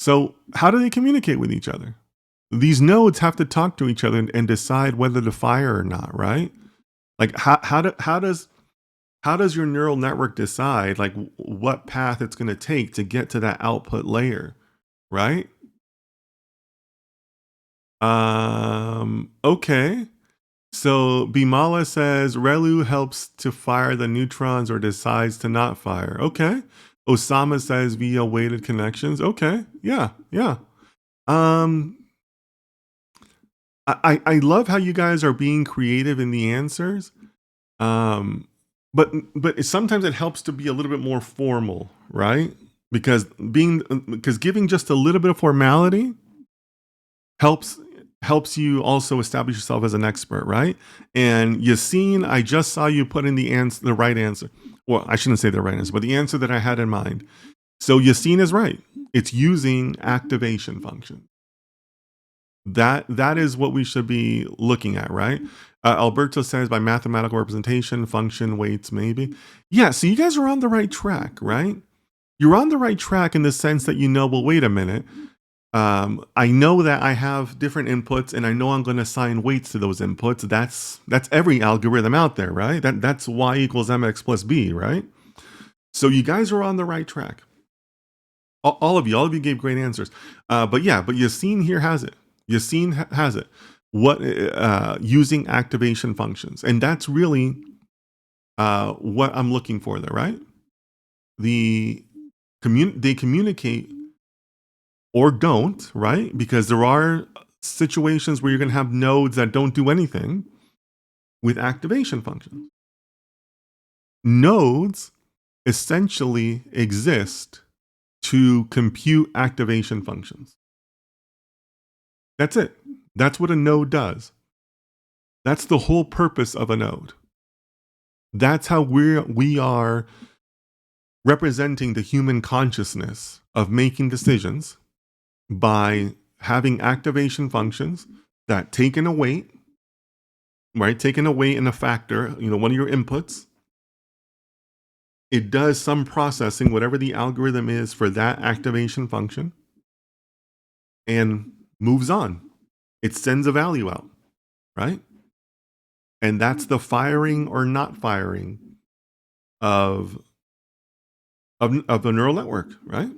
So how do they communicate with each other? These nodes have to talk to each other and decide whether to fire or not, right? Like how does your neural network decide like what path it's going to take to get to that output layer, right? Okay. So Bimala says Relu helps to fire the neutrons or decides to not fire. Okay. Osama says via weighted connections. Okay. Yeah. Yeah. Um I love how you guys are being creative in the answers. Um but sometimes it helps to be a little bit more formal, right? Because giving just a little bit of formality helps you also establish yourself as an expert, right? And Yassine, I just saw you put in the right answer. Well, I shouldn't say the right answer, but the answer that I had in mind. So Yassine is right. It's using activation function. That is what we should be looking at, right? Alberto says by mathematical representation, function weights, maybe. Yeah, so you guys are on the right track, right? You're on the right track in the sense that well, wait a minute. I know that I have different inputs, and I know I'm going to assign weights to those inputs. That's every algorithm out there, right? That's y equals mx plus b, right? So you guys are on the right track. All of you gave great answers. But Yassine here has it. Yassine has it. What using activation functions, and that's really what I'm looking for there, right? They communicate or don't, right? Because there are situations where you're going to have nodes that don't do anything with activation functions. Nodes essentially exist to compute activation functions. That's it. That's what a node does. That's the whole purpose of a node. That's how we are representing the human consciousness of making decisions by having activation functions that take in a weight, right? Taking a weight and a factor, one of your inputs. It does some processing, whatever the algorithm is for that activation function, and moves on. It sends a value out, right? And that's the firing or not firing of the neural network, right?